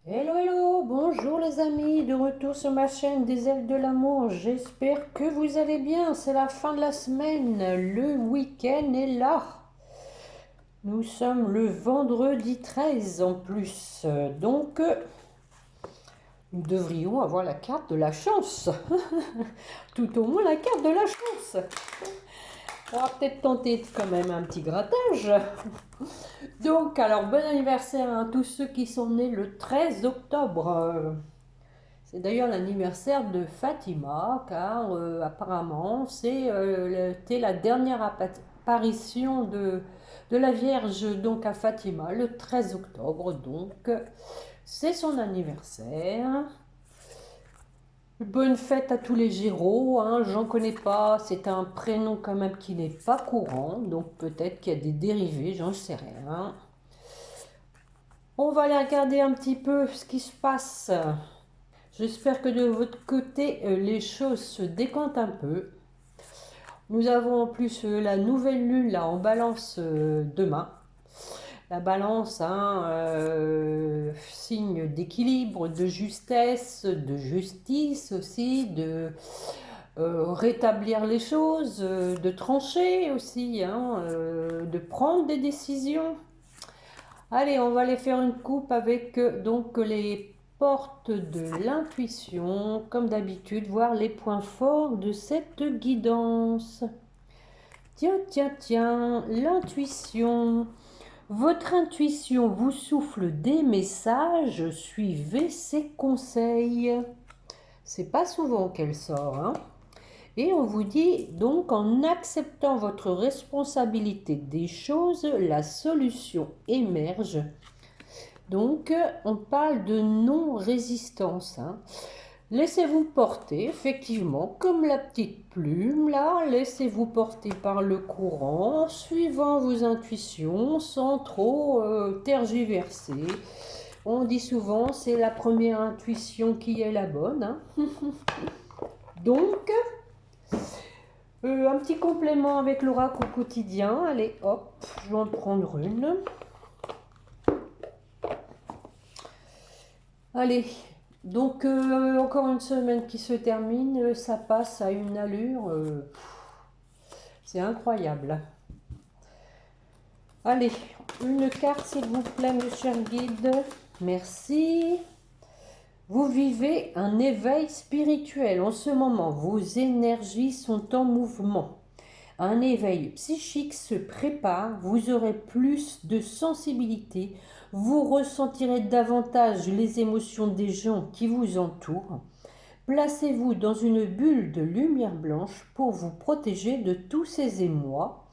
Hello, hello, bonjour les amis, de retour sur ma chaîne des ailes de l'amour. J'espère que vous allez bien. C'est la fin de la semaine, le week-end est là. Nous sommes le vendredi 13 en plus, donc nous devrions avoir la carte de la chance. Tout au moins la carte de la chance. On va peut-être tenter quand même un petit grattage. Donc, alors bon anniversaire à tous ceux qui sont nés le 13 octobre. C'est d'ailleurs l'anniversaire de Fatima, car apparemment c'était la dernière apparition de la Vierge donc à Fatima, le 13 octobre. Donc c'est son anniversaire. Bonne fête à tous les Gémeaux, hein, j'en connais pas, c'est un prénom quand même qui n'est pas courant, donc peut-être qu'il y a des dérivés, j'en sais rien. On va aller regarder un petit peu ce qui se passe. J'espère que de votre côté, les choses se décantent un peu. Nous avons en plus la nouvelle lune là en balance demain. La balance, hein, signe d'équilibre, de justesse, de justice aussi, de rétablir les choses, de trancher aussi, hein, de prendre des décisions. Allez, on va aller faire une coupe avec donc les portes de l'intuition, comme d'habitude, voir les points forts de cette guidance. Tiens, tiens, tiens, l'intuition. Votre intuition vous souffle des messages, suivez ses conseils. C'est pas souvent qu'elle sort, hein. Et on vous dit donc en acceptant votre responsabilité des choses, la solution émerge. Donc on parle de non-résistance, hein. Laissez-vous porter, effectivement, comme la petite plume, là, laissez-vous porter par le courant, suivant vos intuitions, sans trop tergiverser. On dit souvent, c'est la première intuition qui est la bonne, hein. Donc, un petit complément avec l'oracle au quotidien. Allez, hop, je vais en prendre une. Allez, donc encore une semaine qui se termine, ça passe à une allure, c'est incroyable. Allez, une carte s'il vous plaît, mes chers guides. Merci. Vous vivez un éveil spirituel en ce moment. Vos énergies sont en mouvement. Un éveil psychique se prépare, vous aurez plus de sensibilité, vous ressentirez davantage les émotions des gens qui vous entourent. Placez-vous dans une bulle de lumière blanche pour vous protéger de tous ces émois.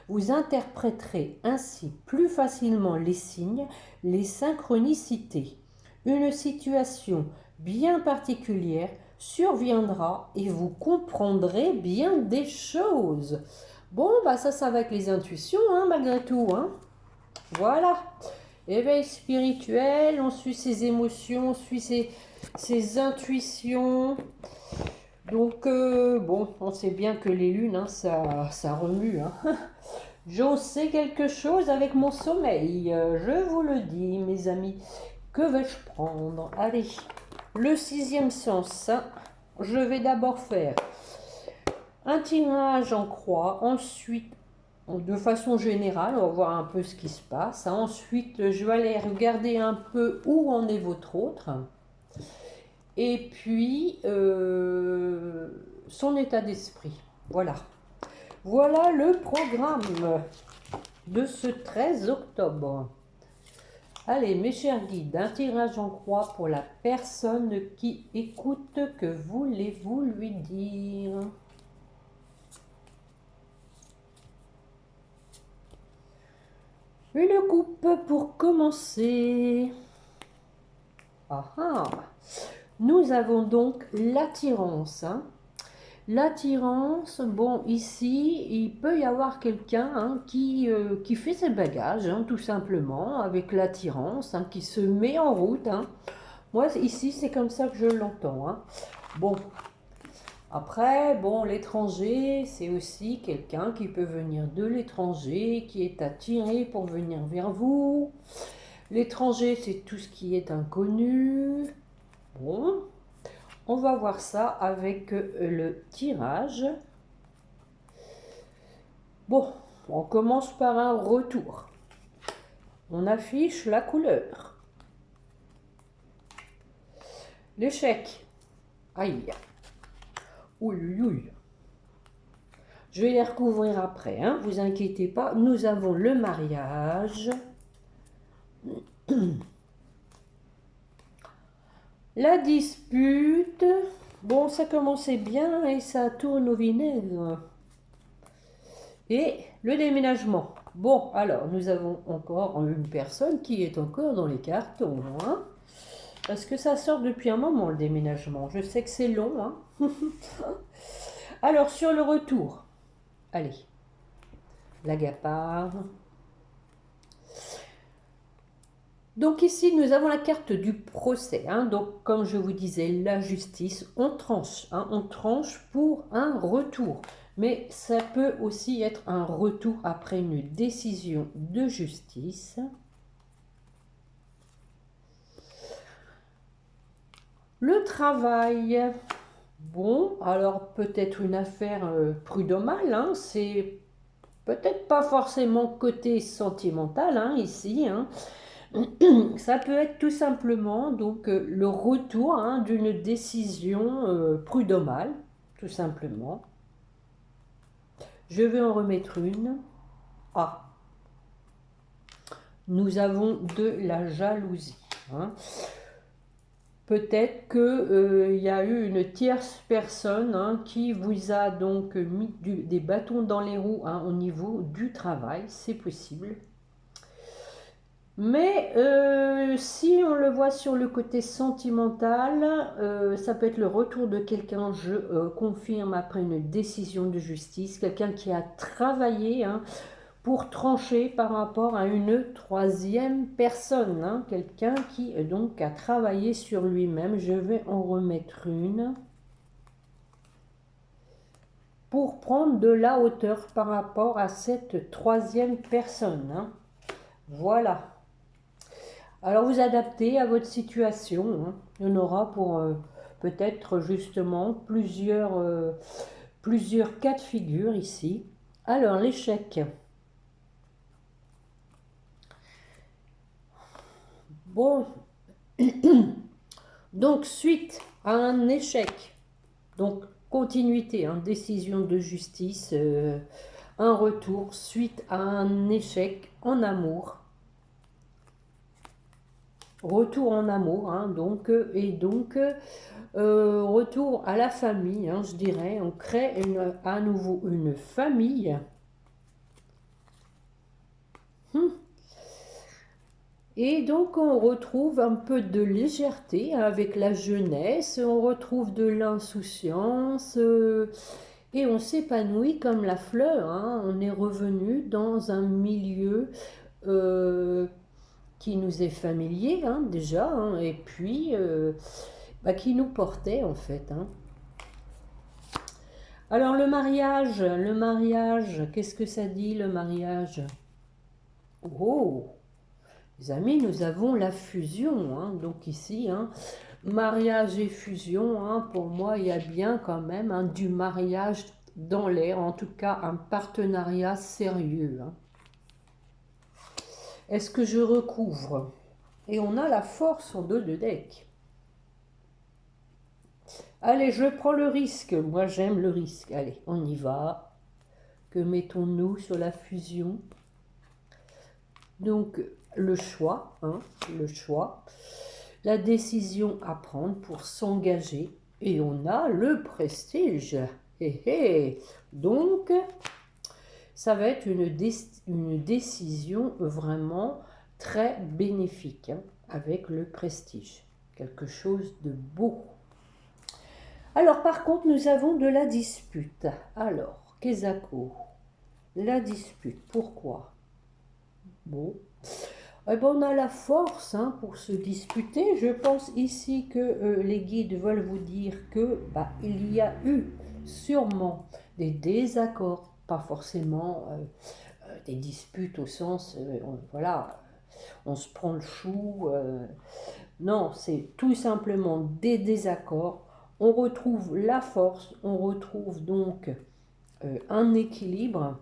Vous interpréterez ainsi plus facilement les signes, les synchronicités. Une situation bien particulière surviendra et vous comprendrez bien des choses. Bon, bah ça va avec les intuitions, hein, malgré tout, hein. Voilà. Éveil spirituel, on suit ses émotions, on suit ses intuitions. Donc, bon, on sait bien que les lunes, hein, ça remue, hein. J'en sais quelque chose avec mon sommeil, je vous le dis, mes amis. Que vais-je prendre? Allez, le sixième sens, hein. Je vais d'abord faire un tirage en croix, ensuite, de façon générale, on va voir un peu ce qui se passe, hein. Ensuite, je vais aller regarder un peu où en est votre autre. Et puis, son état d'esprit. Voilà. Voilà le programme de ce 13 octobre. Allez, mes chers guides, un tirage en croix pour la personne qui écoute. Que voulez-vous lui dire? Une coupe pour commencer. Ah ah. Nous avons donc l'attirance, hein. L'attirance, bon, ici, il peut y avoir quelqu'un, hein, qui fait ses bagages, hein, tout simplement, avec l'attirance, hein, qui se met en route, hein. Moi, ici, c'est comme ça que je l'entends, hein. Bon, après, bon, l'étranger, c'est aussi quelqu'un qui peut venir de l'étranger, qui est attiré pour venir vers vous. L'étranger, c'est tout ce qui est inconnu. Bon, on va voir ça avec le tirage. Bon, on commence par un retour. On affiche la couleur. L'échec. Aïe. Ouille, ouille. Je vais les recouvrir après, hein, vous inquiétez pas. Nous avons le mariage. La dispute. Bon, ça commençait bien et ça tourne au vinaigre. Et le déménagement. Bon, alors, nous avons encore une personne qui est encore dans les cartons, hein, parce que ça sort depuis un moment, le déménagement. Je sais que c'est long, hein. Alors, sur le retour. Allez. La gaparre. Donc ici, nous avons la carte du procès. Hein. Donc, comme je vous disais, la justice, on tranche. Hein. On tranche pour un retour. Mais ça peut aussi être un retour après une décision de justice. Le travail. Bon, alors peut-être une affaire prud'homale. Hein. C'est peut-être pas forcément côté sentimental hein, ici. Hein. Ça peut être tout simplement donc le retour hein, d'une décision prud'homale, tout simplement. Je vais en remettre une. Ah, nous avons de la jalousie. Hein. Peut-être qu'il y a eu une tierce personne hein, qui vous a donc mis des bâtons dans les roues hein, au niveau du travail, c'est possible. Mais si on le voit sur le côté sentimental, ça peut être le retour de quelqu'un, je confirme, après une décision de justice, quelqu'un qui a travaillé hein, pour trancher par rapport à une troisième personne, hein, quelqu'un qui donc a travaillé sur lui-même. Je vais en remettre une pour prendre de la hauteur par rapport à cette troisième personne. Hein. Voilà. Alors vous adaptez à votre situation. Hein. Il y en aura pour peut-être justement plusieurs cas de figure ici. Alors l'échec. Bon, donc suite à un échec, donc continuité, hein, décision de justice, un retour suite à un échec en amour. Retour en amour, hein, donc, et donc retour à la famille, hein, je dirais, on crée à nouveau une famille. Et donc on retrouve un peu de légèreté avec la jeunesse, on retrouve de l'insouciance et on s'épanouit comme la fleur. Hein. On est revenu dans un milieu qui nous est familier hein, déjà, hein, et puis qui nous portait en fait. Hein. Alors le mariage, qu'est-ce que ça dit le mariage? Oh, les amis, nous avons la fusion, hein, donc ici, hein, mariage et fusion, hein, pour moi il y a bien quand même hein, du mariage dans l'air, en tout cas un partenariat sérieux. Hein. Est-ce que je recouvre? Et on a la force en 2 de deck. Allez, je prends le risque. Moi, j'aime le risque. Allez, on y va. Que mettons-nous sur la fusion? Donc, le choix, hein, le choix. La décision à prendre pour s'engager. Et on a le prestige. Donc, ça va être une décision vraiment très bénéfique hein, avec le prestige. Quelque chose de beau. Alors, par contre, nous avons de la dispute. Alors, Kezako, la dispute, pourquoi? Bon, eh ben, on a la force hein, pour se disputer. Je pense ici que les guides veulent vous dire que il y a eu sûrement des désaccords, pas forcément des disputes au sens, voilà, on se prend le chou. Non, c'est tout simplement des désaccords. On retrouve la force, on retrouve donc un équilibre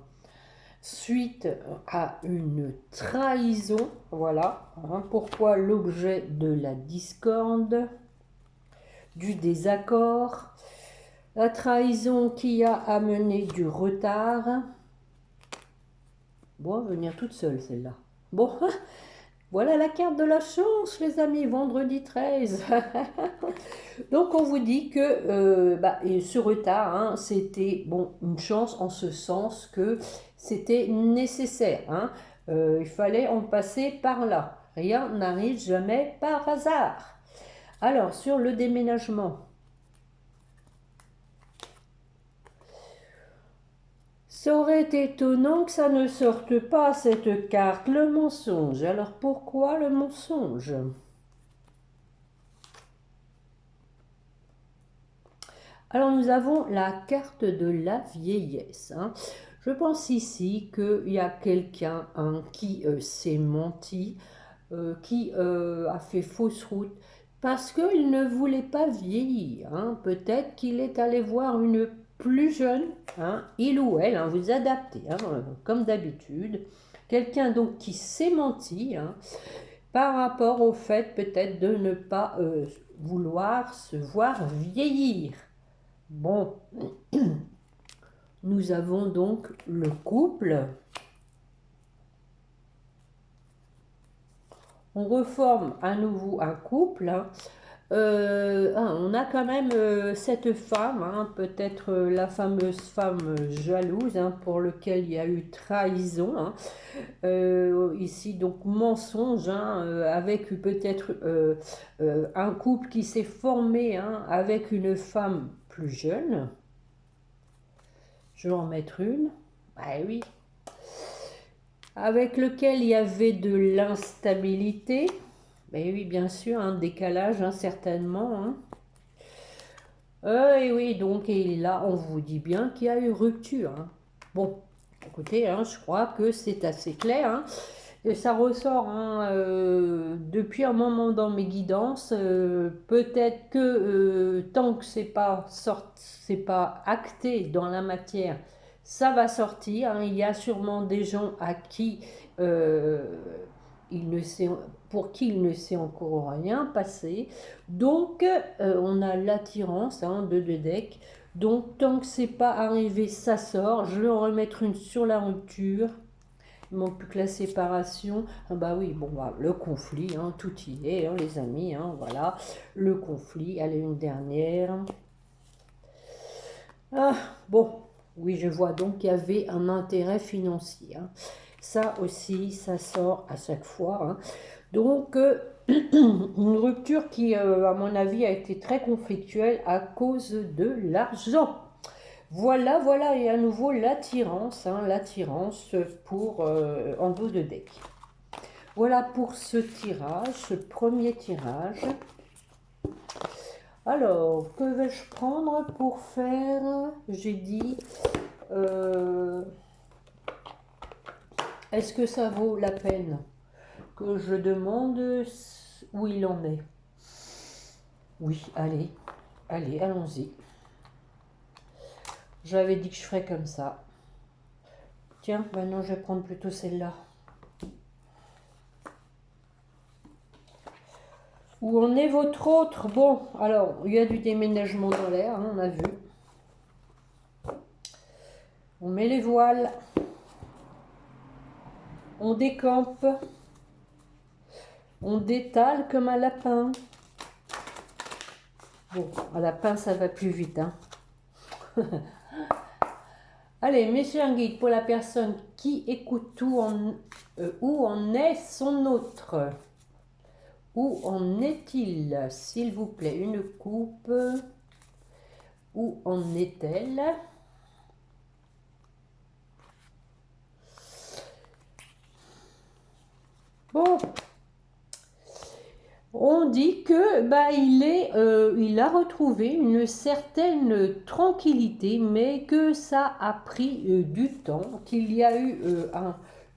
suite à une trahison. Voilà, hein, pourquoi l'objet de la discorde, du désaccord, la trahison qui a amené du retard. Bon, elle va venir toute seule celle-là. Bon, voilà la carte de la chance, les amis, vendredi 13. Donc, on vous dit que ce retard, hein, c'était bon, une chance en ce sens que c'était nécessaire. Hein. Il fallait en passer par là. Rien n'arrive jamais par hasard. Alors, sur le déménagement. Ça aurait été étonnant que ça ne sorte pas, cette carte, le mensonge. Alors pourquoi le mensonge? Alors nous avons la carte de la vieillesse. Hein. Je pense ici qu'il y a quelqu'un qui s'est menti, qui a fait fausse route, parce qu'il ne voulait pas vieillir. Hein. Peut-être qu'il est allé voir une plus jeune, hein, il ou elle, hein, vous adaptez, hein, comme d'habitude. Quelqu'un donc qui s'est menti, hein, par rapport au fait peut-être de ne pas vouloir se voir vieillir. Bon, nous avons donc le couple. On reforme à nouveau un couple. Hein. On a quand même cette femme, hein, peut-être la fameuse femme jalouse, hein, pour laquelle il y a eu trahison. Hein. Ici, donc mensonge, hein, avec peut-être un couple qui s'est formé, hein, avec une femme plus jeune. Je vais en mettre une. Ah oui. Avec lequel il y avait de l'instabilité. Ben oui, bien sûr, un décalage, hein, certainement. Hein. Et oui, donc et là, on vous dit bien qu'il y a eu rupture. Hein. Bon, écoutez, hein, je crois que c'est assez clair. Hein. Et ça ressort hein, depuis un moment dans mes guidances. Peut-être que tant que c'est pas acté dans la matière, ça va sortir. Hein. Il y a sûrement des gens à qui pour qui il ne s'est encore rien passé. Donc, on a l'attirance hein, de deux decks. Donc, tant que c'est pas arrivé, ça sort. Je vais en remettre une sur la rupture. Il manque plus que la séparation. Ah bah oui, bon, bah, le conflit, hein, tout y est, hein, les amis. Hein, voilà, le conflit. Allez, une dernière. Ah, bon, oui, je vois donc qu'il y avait un intérêt financier. Hein. Ça aussi, ça sort à chaque fois. Hein. Donc, une rupture qui, à mon avis, a été très conflictuelle à cause de l'argent. Voilà, voilà, et à nouveau l'attirance, hein, l'attirance pour en dos de deck. Voilà pour ce tirage, ce premier tirage. Alors, que vais-je prendre pour faire, j'ai dit, est-ce que ça vaut la peine que je demande où il en est? Oui, allez, allez, allons-y. J'avais dit que je ferais comme ça. Tiens, maintenant je vais prendre plutôt celle-là. Où en est votre autre? Bon, alors, il y a du déménagement dans l'air, hein, on a vu. On met les voiles. On décampe. On détale comme un lapin. Bon, un lapin, ça va plus vite, hein. Allez, messieurs guide pour la personne qui écoute tout, où en est son autre? Où en est-il? S'il vous plaît, une coupe. Où en est-elle? Bon. On dit que il a retrouvé une certaine tranquillité, mais que ça a pris du temps, qu'il y a eu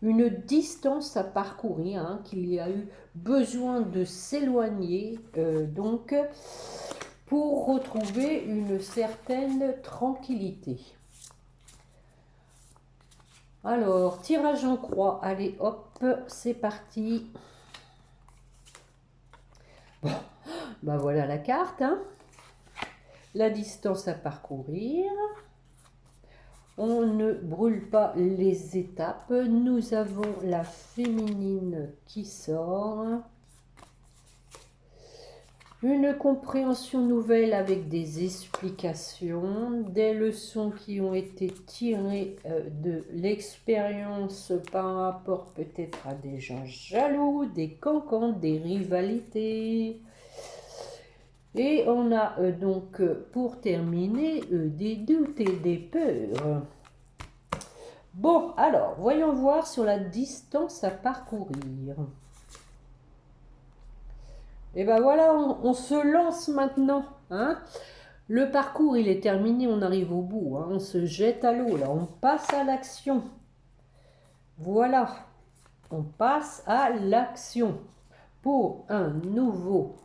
une distance à parcourir, hein, qu'il y a eu besoin de s'éloigner, donc, pour retrouver une certaine tranquillité. Alors, tirage en croix, allez hop, c'est parti. Bon, ben voilà la carte, hein. La distance à parcourir. On ne brûle pas les étapes. Nous avons la féminine qui sort. Une compréhension nouvelle avec des explications, des leçons qui ont été tirées de l'expérience par rapport peut-être à des gens jaloux, des cancans, des rivalités. Et on a donc pour terminer des doutes et des peurs. Bon, alors, voyons voir sur la distance à parcourir. Et ben voilà, on se lance maintenant, hein. Le parcours, il est terminé, on arrive au bout, hein. On se jette à l'eau, là, on passe à l'action. Voilà, on passe à l'action pour un nouveau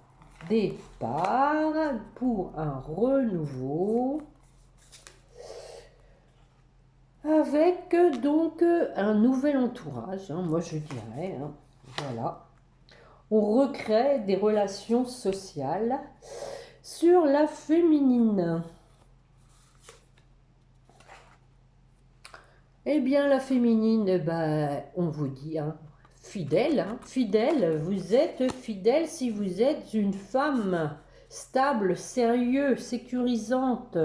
départ, pour un renouveau, avec donc un nouvel entourage, hein, moi je dirais, hein, voilà. On recrée des relations sociales sur la féminine. Eh bien, la féminine, ben, on vous dit, hein, fidèle, hein, fidèle, vous êtes fidèle si vous êtes une femme stable, sérieuse, sécurisante.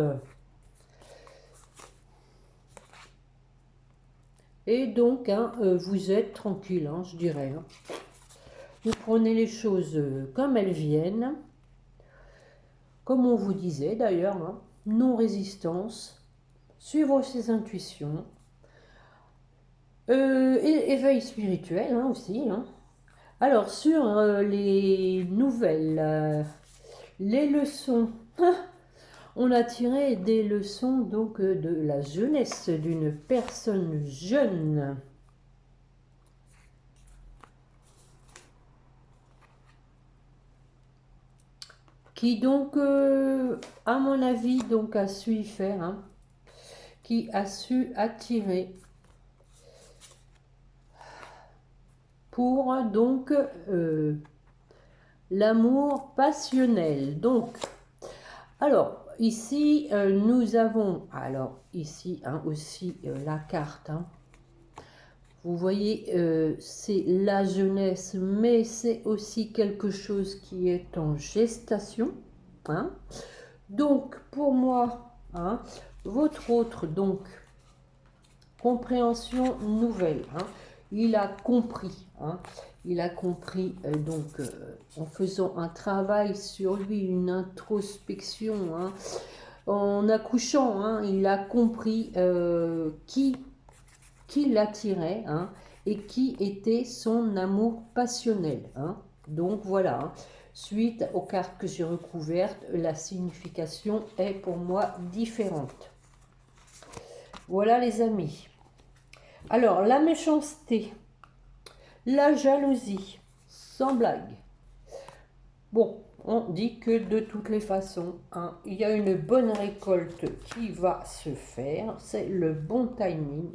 Et donc, hein, vous êtes tranquille, hein, je dirais. Hein. Vous prenez les choses comme elles viennent, comme on vous disait d'ailleurs, hein, non-résistance, suivre ses intuitions, éveil spirituel hein, aussi. Hein. Alors, sur les nouvelles, les leçons, on a tiré des leçons donc de la jeunesse d'une personne jeune. Qui donc, à mon avis, donc a su y faire, hein, qui a su attirer pour donc l'amour passionnel. Donc, alors ici nous avons, alors ici hein, aussi la carte. Hein. Vous voyez, c'est la jeunesse, mais c'est aussi quelque chose qui est en gestation. Hein. Donc, pour moi, hein, votre autre, donc, compréhension nouvelle. Hein, il a compris. Hein, il a compris, donc, en faisant un travail sur lui, une introspection, hein, en accouchant, hein, il a compris qui l'attirait hein, et qui était son amour passionnel. Hein. Donc voilà, hein. Suite aux cartes que j'ai recouvertes, la signification est pour moi différente. Voilà les amis. Alors la méchanceté, la jalousie, sans blague. Bon, on dit que de toutes les façons, hein, il y a une bonne récolte qui va se faire, c'est le bon timing.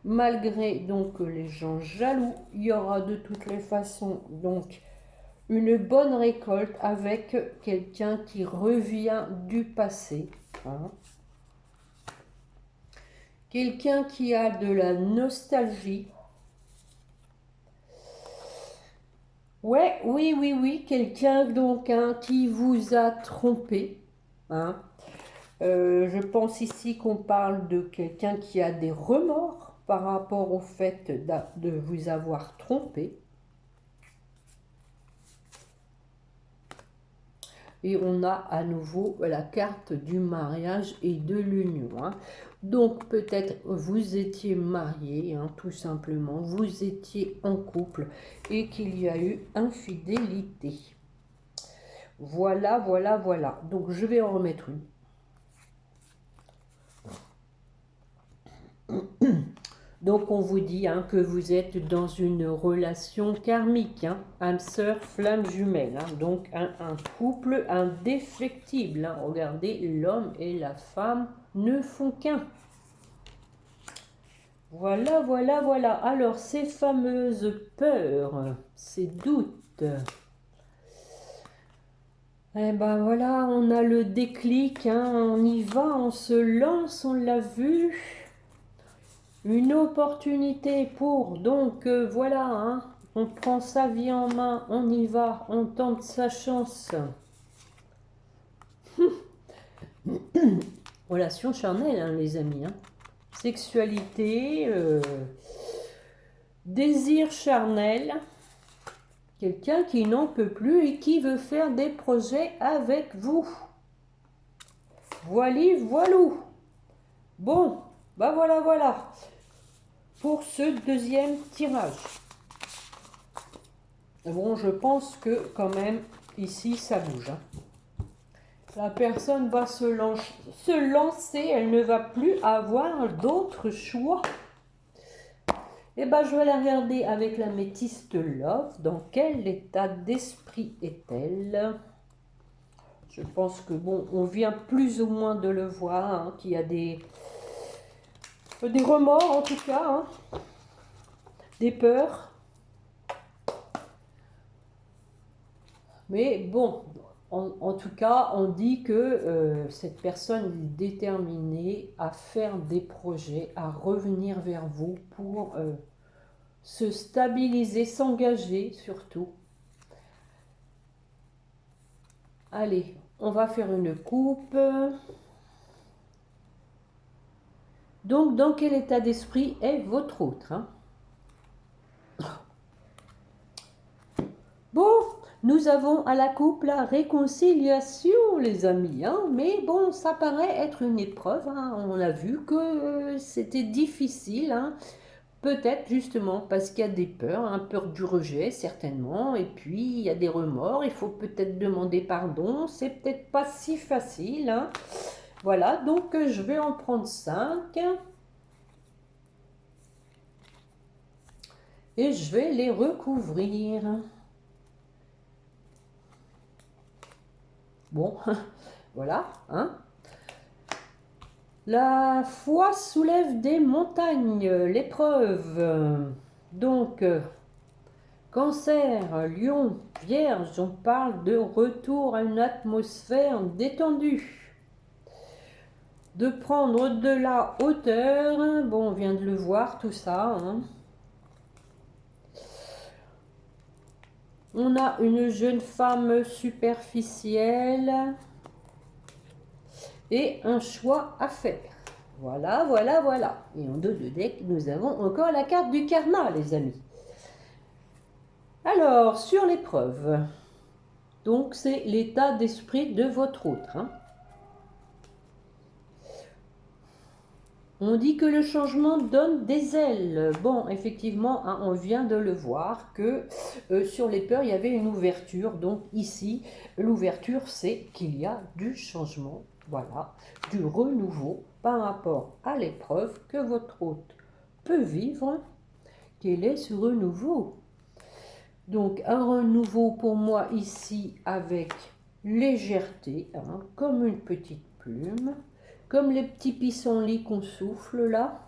Malgré donc les gens jaloux, il y aura de toutes les façons donc une bonne récolte avec quelqu'un qui revient du passé. Hein. Quelqu'un qui a de la nostalgie. Ouais, oui, quelqu'un donc hein, qui vous a trompé. Hein. Je pense ici qu'on parle de quelqu'un qui a des remords par rapport au fait de vous avoir trompé. Et on a à nouveau la carte du mariage et de l'union. Hein. Donc peut-être vous étiez marié, hein, tout simplement, vous étiez en couple et qu'il y a eu infidélité. Voilà. Donc je vais en remettre une. Donc on vous dit hein, que vous êtes dans une relation karmique, hein, âme sœur, flamme jumelle, hein, donc un couple indéfectible. Hein. Regardez, l'homme et la femme ne font qu'un. Voilà, voilà, voilà. Alors ces fameuses peurs, ces doutes. Eh ben voilà, on a le déclic, hein, on y va, on se lance, on l'a vu. Une opportunité pour, donc voilà, hein, on prend sa vie en main, on y va, on tente sa chance. Relation charnelle, hein, les amis. Hein. Sexualité, désir charnel. Quelqu'un qui n'en peut plus et qui veut faire des projets avec vous. Voili, voilou. Bon, bah voilà, voilà. Pour ce deuxième tirage. Bon, je pense que quand même, ici, ça bouge. Hein. La personne va se lancer, elle ne va plus avoir d'autres choix. Et ben, je vais la regarder avec la métiste Love. Dans quel état d'esprit est-elle? Je pense que, bon, on vient plus ou moins de le voir, hein, qu'il y a des remords en tout cas, hein, des peurs. Mais bon, en tout cas, on dit que cette personne est déterminée à faire des projets, à revenir vers vous pour se stabiliser, s'engager surtout. Allez, on va faire une coupe. Donc, dans quel état d'esprit est votre autre, hein? Bon, nous avons à la coupe la réconciliation, les amis. Hein, mais bon, ça paraît être une épreuve. Hein, on a vu que c'était difficile. Hein, peut-être justement parce qu'il y a des peurs. Hein, peur du rejet, certainement. Et puis, il y a des remords. Il faut peut-être demander pardon. C'est peut-être pas si facile. Hein. Voilà, donc je vais en prendre 5. Et je vais les recouvrir. Bon, voilà. Hein. La foi soulève des montagnes, l'épreuve. Donc, Cancer, Lion, Vierge, on parle de retour à une atmosphère détendue. De prendre de la hauteur. Bon, on vient de le voir, tout ça. Hein. On a une jeune femme superficielle et un choix à faire. Voilà, voilà, voilà. Et en dos de deck, nous avons encore la carte du karma, les amis. Alors, sur l'épreuve, donc c'est l'état d'esprit de votre autre. Hein. On dit que le changement donne des ailes. Bon, effectivement, hein, on vient de le voir que sur les peurs, il y avait une ouverture. Donc ici, l'ouverture, c'est qu'il y a du changement, voilà, du renouveau par rapport à l'épreuve que votre hôte peut vivre. Quel est ce renouveau? Donc un renouveau pour moi ici avec légèreté, hein, comme une petite plume. Comme les petits pissenlits qu'on souffle là.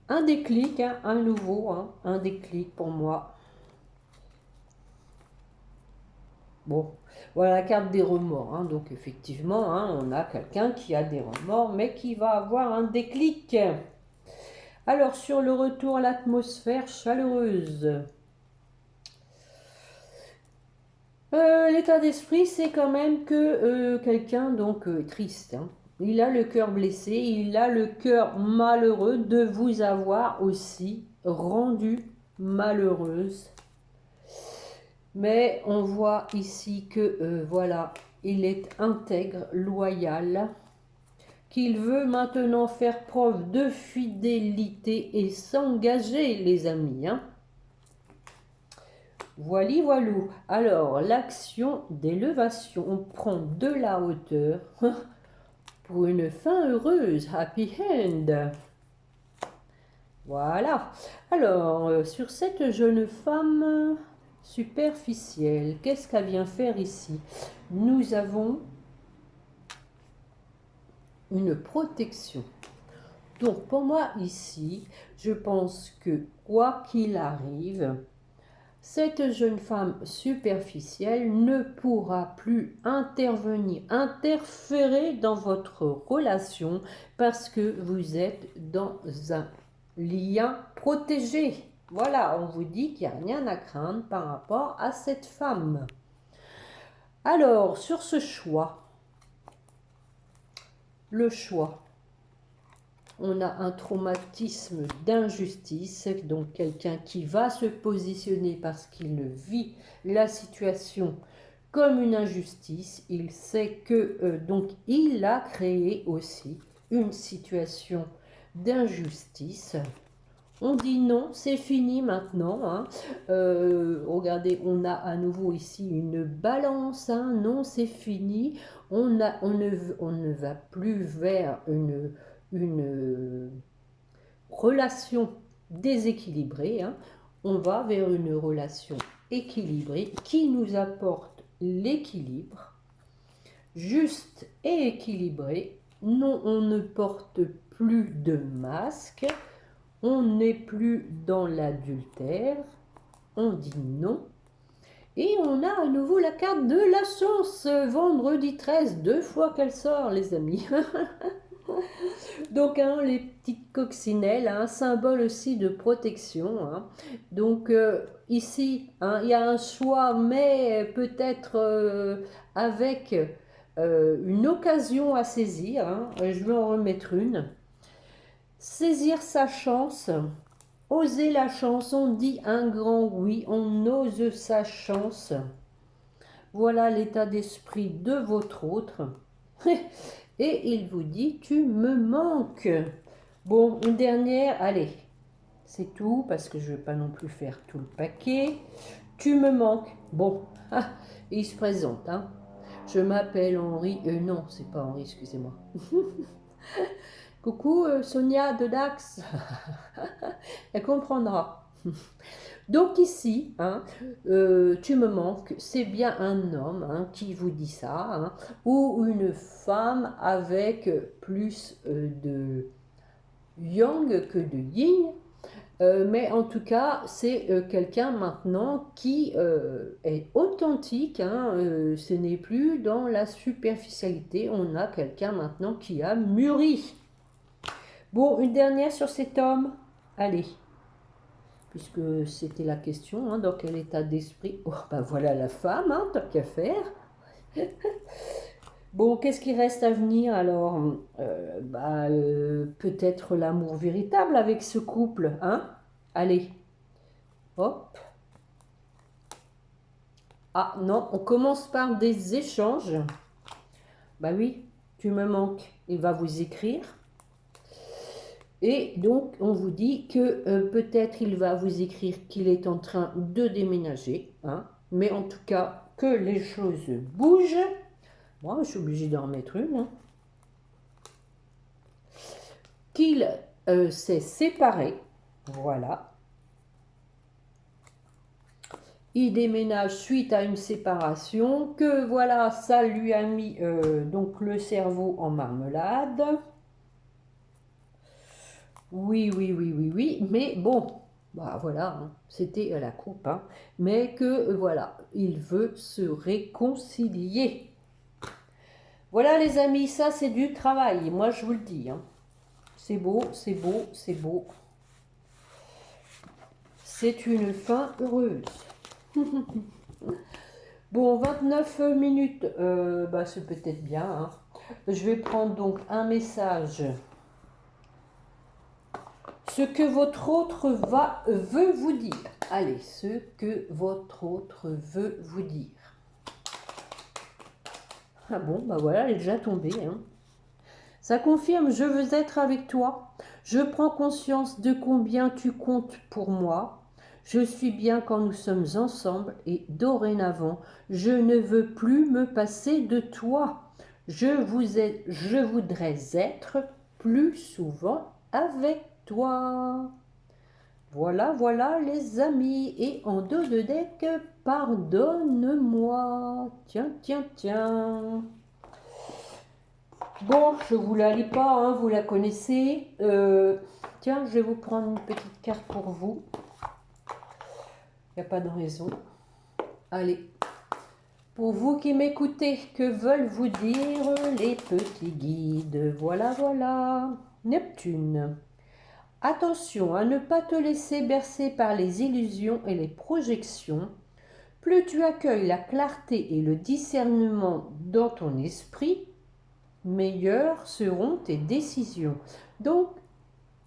Un déclic, hein, un nouveau, hein, un déclic pour moi. Bon, voilà la carte des remords. Hein, donc effectivement, hein, on a quelqu'un qui a des remords, mais qui va avoir un déclic. Alors sur le retour à l'atmosphère chaleureuse. L'état d'esprit, c'est quand même que quelqu'un donc triste. Hein. Il a le cœur blessé, il a le cœur malheureux de vous avoir aussi rendu malheureuse. Mais on voit ici que voilà, il est intègre, loyal, qu'il veut maintenant faire preuve de fidélité et s'engager, les amis. Hein. Voili voilou. Alors, l'action d'élévation. On prend de la hauteur pour une fin heureuse. Happy end. Voilà. Alors, sur cette jeune femme superficielle, qu'est-ce qu'elle vient faire ici? Nous avons une protection. Donc, pour moi, ici, je pense que quoi qu'il arrive, cette jeune femme superficielle ne pourra plus intervenir, interférer dans votre relation parce que vous êtes dans un lien protégé. Voilà, on vous dit qu'il n'y a rien à craindre par rapport à cette femme. Alors, sur ce choix, le choix, on a un traumatisme d'injustice, donc quelqu'un qui va se positionner parce qu'il vit la situation comme une injustice. Il sait que donc il a créé aussi une situation d'injustice. On dit non, c'est fini maintenant. Hein. Regardez, on a à nouveau ici une balance. Hein. Non, c'est fini. On ne va plus vers une relation déséquilibrée. Hein. On va vers une relation équilibrée qui nous apporte l'équilibre, juste et équilibré. Non, on ne porte plus de masque. On n'est plus dans l'adultère, on dit non. Et on a à nouveau la carte de la chance, vendredi 13, 2 fois qu'elle sort les amis. Donc hein, les petites coccinelles, un symbole aussi de protection. Hein. Donc ici, hein, il y a un choix, mais peut-être avec une occasion à saisir. Hein. Je vais en remettre une. Saisir sa chance, oser la chance, on dit un grand oui, on ose sa chance. Voilà l'état d'esprit de votre autre. Et il vous dit, tu me manques. Bon, une dernière, allez, c'est tout, parce que je ne vais pas non plus faire tout le paquet. Tu me manques. Bon, il se présente. Hein. Je m'appelle Henri. Non, c'est pas Henri, excusez-moi. Coucou Sonia de Dax, elle comprendra. Donc ici, hein, tu me manques, c'est bien un homme hein, qui vous dit ça, hein, ou une femme avec plus de yang que de yin, mais en tout cas, c'est quelqu'un maintenant qui est authentique, hein, ce n'est plus dans la superficialité, on a quelqu'un maintenant qui a mûri. Bon, une dernière sur cet homme. Allez, puisque c'était la question, hein, dans quel état d'esprit. Oh, ben voilà la femme, hein, tant qu'à faire. Bon, qu'est-ce qui reste à venir alors peut-être l'amour véritable avec ce couple, hein. Allez, hop. Ah non, on commence par des échanges. Bah oui, tu me manques. Il va vous écrire. Et donc, on vous dit que peut-être il va vous écrire qu'il est en train de déménager. Hein, mais en tout cas, que les choses bougent. Moi, je suis obligée d'en mettre une. Hein. Qu'il s'est séparé. Voilà. Il déménage suite à une séparation. Que voilà, ça lui a mis donc le cerveau en marmelade. Oui, mais bon, bah voilà, hein, c'était la coupe, hein, mais que voilà, il veut se réconcilier. Voilà les amis, ça c'est du travail, moi je vous le dis. Hein. C'est beau, c'est beau, c'est beau. C'est une fin heureuse. Bon, 29 minutes, bah, c'est peut-être bien. Hein. Je vais prendre donc un message. Ce que votre autre veut vous dire. Allez, ce que votre autre veut vous dire. Ah bon, bah voilà, elle est déjà tombée. Hein. Ça confirme, je veux être avec toi. Je prends conscience de combien tu comptes pour moi. Je suis bien quand nous sommes ensemble et dorénavant, je ne veux plus me passer de toi. Je voudrais être plus souvent avec toi. Voilà, voilà les amis. Et en dos de deck, pardonne-moi. Tiens, tiens, tiens. Bon, je vous la lis pas, hein, vous la connaissez. Tiens, je vais vous prendre une petite carte pour vous. Il n'y a pas de raison. Allez. Pour vous qui m'écoutez, que veulent vous dire les petits guides? Voilà, voilà. Neptune. Attention à ne pas te laisser bercer par les illusions et les projections. Plus tu accueilles la clarté et le discernement dans ton esprit, meilleures seront tes décisions. Donc,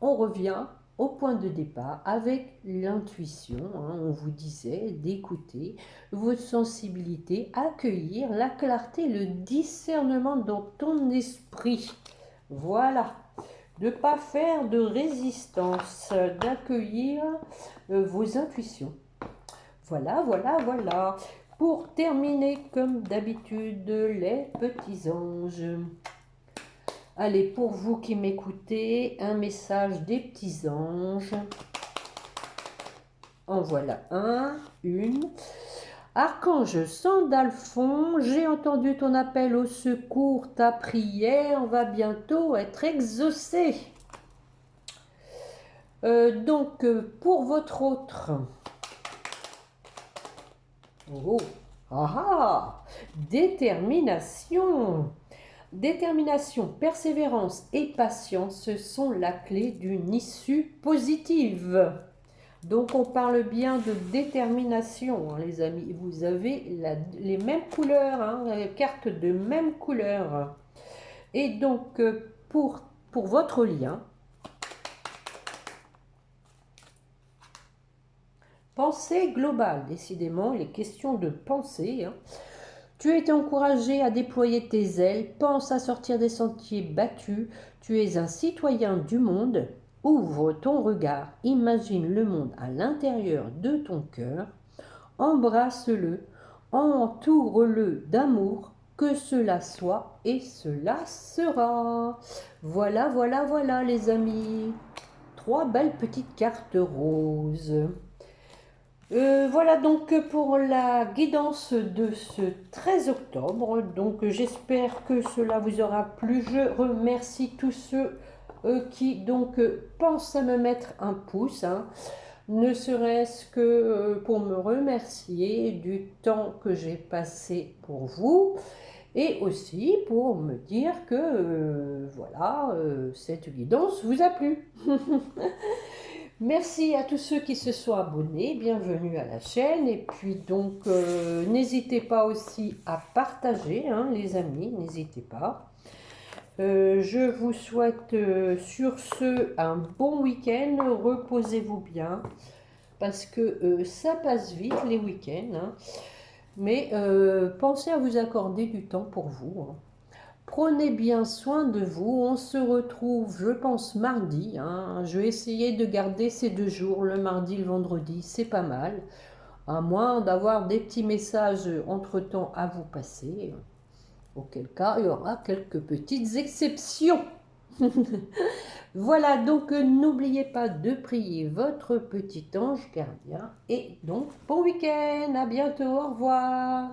on revient au point de départ avec l'intuition. On vous disait d'écouter votre sensibilité, accueillir la clarté, le discernement dans ton esprit. Voilà. De ne pas faire de résistance, d'accueillir vos intuitions. Voilà, voilà, voilà. Pour terminer, comme d'habitude, les petits anges. Allez, pour vous qui m'écoutez, un message des petits anges. En voilà un, une. Archange Sandalphon, j'ai entendu ton appel au secours, ta prière va bientôt être exaucée. Donc, pour votre autre... Oh, ah, détermination. Détermination, persévérance et patience sont la clé d'une issue positive. Donc on parle bien de détermination, hein, les amis. Vous avez les mêmes couleurs, hein, les cartes de même couleur. Et donc pour votre lien, pensée globale. Décidément, il est question de pensée. Hein. Tu es encouragé à déployer tes ailes, pense à sortir des sentiers battus. Tu es un citoyen du monde. Ouvre ton regard, imagine le monde à l'intérieur de ton cœur, embrasse-le, entoure-le d'amour, que cela soit et cela sera. Voilà, voilà, voilà les amis. 3 belles petites cartes roses. Voilà donc pour la guidance de ce 13 octobre. Donc j'espère que cela vous aura plu. Je remercie tous ceux qui donc pensent à me mettre un pouce, hein, ne serait-ce que pour me remercier du temps que j'ai passé pour vous et aussi pour me dire que voilà, cette guidance vous a plu. Merci à tous ceux qui se sont abonnés, bienvenue à la chaîne et puis donc n'hésitez pas aussi à partager, hein, les amis, n'hésitez pas. Je vous souhaite sur ce un bon week-end, reposez-vous bien parce que ça passe vite les week-ends, hein, mais pensez à vous accorder du temps pour vous. Hein. Prenez bien soin de vous, on se retrouve je pense mardi, hein. Je vais essayer de garder ces 2 jours, le mardi et le vendredi, c'est pas mal, à moins d'avoir des petits messages entre-temps à vous passer, auquel cas il y aura quelques petites exceptions. Voilà, donc n'oubliez pas de prier votre petit ange gardien, et donc bon week-end, à bientôt, au revoir.